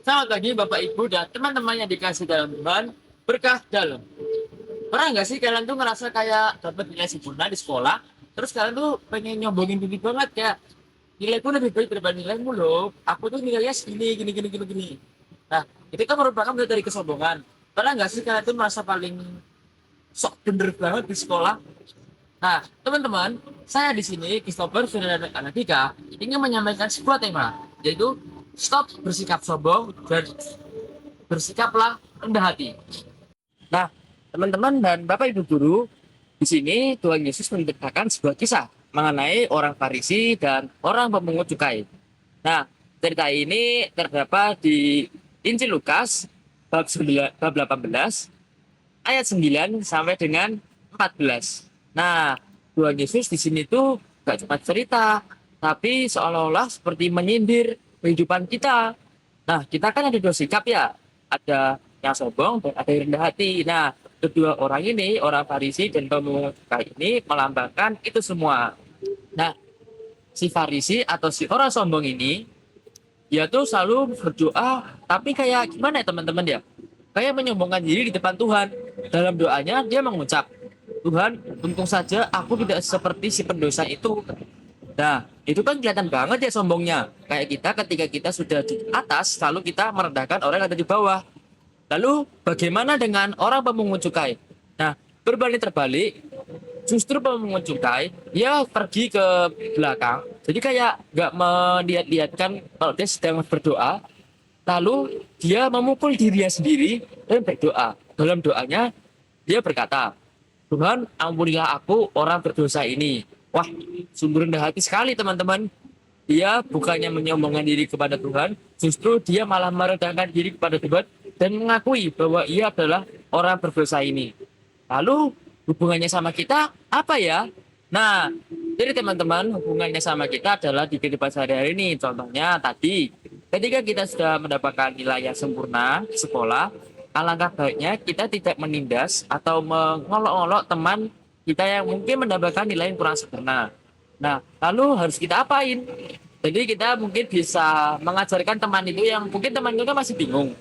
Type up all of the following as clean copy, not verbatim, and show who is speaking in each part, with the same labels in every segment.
Speaker 1: Selamat pagi Bapak Ibu dan teman-teman yang dikasih dalam Tuhan, berkah dalam. Pernah nggak sih kalian tuh ngerasa kayak dapat nilai sempurna di sekolah, terus kalian tuh pengen nyombongin diri banget kayak nilaiku lebih baik daripada nilaimu loh. Aku tuh nilainya segini, gini, gini, gini, gini. Nah, itu kan merupakan bentuk dari kesombongan. Pernah nggak sih kalian tuh merasa paling sok bener banget di sekolah? Nah, teman-teman, saya di sini, Christopher Ferdinand Anadika, ingin menyampaikan sebuah tema, yaitu stop bersikap sombong dan bersikaplah rendah hati. Nah, teman-teman dan Bapak Ibu guru, di sini Tuhan Yesus menceritakan sebuah kisah mengenai orang Farisi dan orang pemungut cukai. Nah, cerita ini terdapat di Injil Lukas bab 18 ayat 9 sampai dengan 14. Nah, Tuhan Yesus di sini tuh gak cuma cerita, tapi seolah-olah seperti menyindir kehidupan kita. Nah, kita kan ada dua sikap ya, ada yang sombong dan ada yang rendah hati. Nah, kedua orang ini, orang Farisi dan pemungut cukai ini melambangkan itu semua. Nah, si Farisi atau si orang sombong ini, dia tuh selalu berdoa, tapi kayak gimana ya teman-teman ya? Kayak menyombongkan diri di depan Tuhan. Dalam doanya dia mengucap, Tuhan, untung saja aku tidak seperti si pendosa itu. Nah, itu kan kelihatan banget ya sombongnya. Kayak kita ketika kita sudah di atas, lalu kita merendahkan orang yang ada di bawah. Lalu bagaimana dengan orang pemungut cukai? Nah, berbanding terbalik, justru pemungut cukai dia pergi ke belakang. Jadi kayak nggak melihat-lihatkan kalau dia sedang berdoa. Lalu dia memukul dirinya sendiri dan berdoa. Dalam doanya dia berkata, Tuhan ampunilah aku orang berdosa ini. Wah, sungguh rendah hati sekali teman-teman. Dia bukannya menyombongkan diri kepada Tuhan, justru dia malah merendahkan diri kepada Tuhan dan mengakui bahwa ia adalah orang berdosa ini. Lalu hubungannya sama kita apa ya? Nah, jadi teman-teman hubungannya sama kita adalah di kehidupan sehari-hari ini. Contohnya tadi, ketika kita sudah mendapatkan nilai yang sempurna di sekolah, alangkah baiknya kita tidak menindas atau mengolok-olok teman kita yang mungkin mendapatkan nilai yang kurang sempurna. Nah, lalu harus kita apain? Jadi kita mungkin bisa mengajarkan teman itu yang mungkin teman itu masih bingung.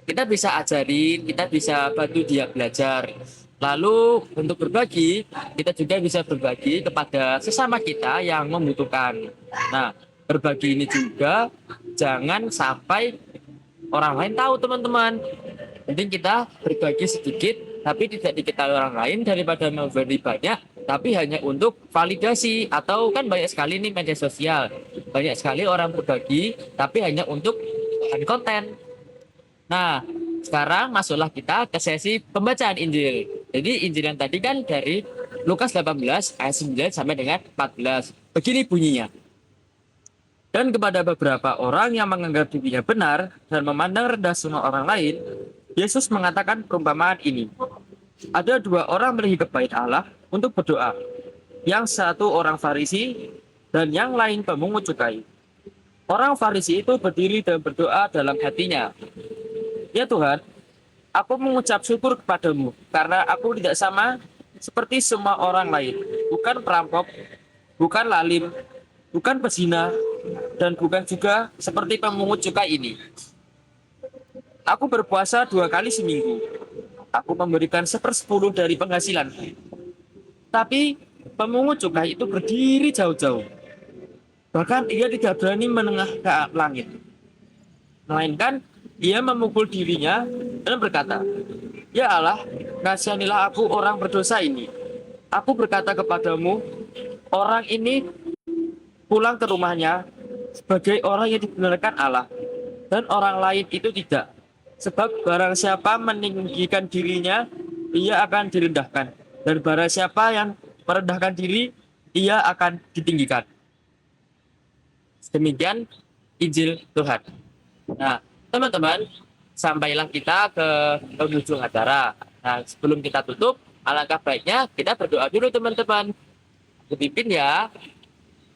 Speaker 1: Kita bisa ajarin, kita bisa bantu dia belajar. Lalu untuk berbagi, kita juga bisa berbagi kepada sesama kita yang membutuhkan. Nah, berbagi ini juga jangan sampai orang lain tahu teman-teman. Penting kita berbagi sedikit, tapi tidak diketahui orang lain daripada memberi banyak, tapi hanya untuk validasi. Atau kan banyak sekali nih media sosial, banyak sekali orang berbagi, tapi hanya untuk bahan konten. Nah, sekarang masuklah kita ke sesi pembacaan Injil. Jadi Injil yang tadi kan dari Lukas 18 ayat 9 sampai dengan 14. Begini bunyinya. Dan kepada beberapa orang yang menganggap dirinya benar dan memandang rendah semua orang lain, Yesus mengatakan perumpamaan ini. Ada dua orang pergi ke bait Allah untuk berdoa. Yang satu orang Farisi dan yang lain pemungut cukai. Orang Farisi itu berdiri dan berdoa dalam hatinya. Ya Tuhan, aku mengucap syukur kepadamu karena aku tidak sama seperti semua orang lain. Bukan perampok, bukan lalim, bukan pezina, dan bukan juga seperti pemungut cukai ini. Aku berpuasa 2 kali seminggu. Aku memberikan 1/10 dari penghasilan. Tapi pemungut cukai itu berdiri jauh-jauh. Bahkan ia tidak berani menengah ke langit. Melainkan ia memukul dirinya dan berkata, Ya Allah, kasihanilah aku orang berdosa ini. Aku berkata kepadamu, orang ini pulang ke rumahnya sebagai orang yang dibenarkan Allah, dan orang lain itu tidak. Sebab barang siapa meninggikan dirinya, ia akan direndahkan. Dan barang siapa yang merendahkan diri, ia akan ditinggikan. Demikian Injil Tuhan. Nah, teman-teman, sampailah kita ke penghujung acara. Nah, sebelum kita tutup, alangkah baiknya kita berdoa dulu teman-teman. Dipimpin ya,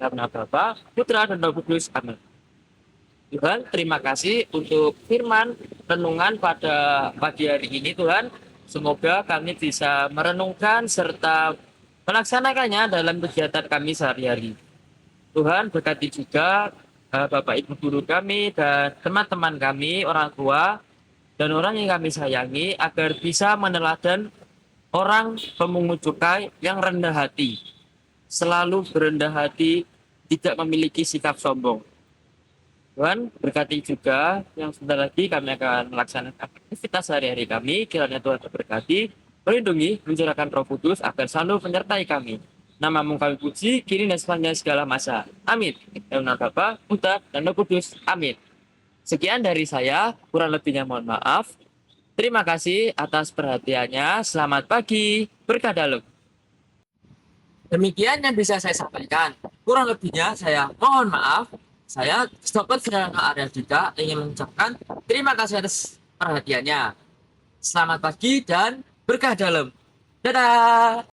Speaker 1: karena Bapa, Putra, dan Roh Kudus. Amin. Tuhan, terima kasih untuk firman renungan pada pagi hari ini Tuhan. Semoga kami bisa merenungkan serta melaksanakannya dalam kegiatan kami sehari-hari. Tuhan berkati juga Bapak Ibu guru kami dan teman-teman kami, orang tua dan orang yang kami sayangi agar bisa meneladan orang pemungut cukai yang rendah hati, selalu berendah hati, tidak memiliki sikap sombong. Tuhan berkati juga yang sebentar lagi kami akan melaksanakan aktivitas sehari-hari kami. Kiranya Tuhan berkati, melindungi, mencurahkan Roh Kudus agar selalu menyertai kami. Namamu kami puji, kini dan sepanjang segala masa. Amin. Dalam nama Bapa, Putra, dan Roh Kudus. Amin. Sekian dari saya, kurang lebihnya mohon maaf. Terima kasih atas perhatiannya. Selamat pagi. Berkah dalam. Demikian yang bisa saya sampaikan. Kurang lebihnya saya mohon maaf. Saya Stopper Sederhana Arya Dika ingin mengucapkan terima kasih atas perhatiannya. Selamat pagi dan berkah dalam. Dadah.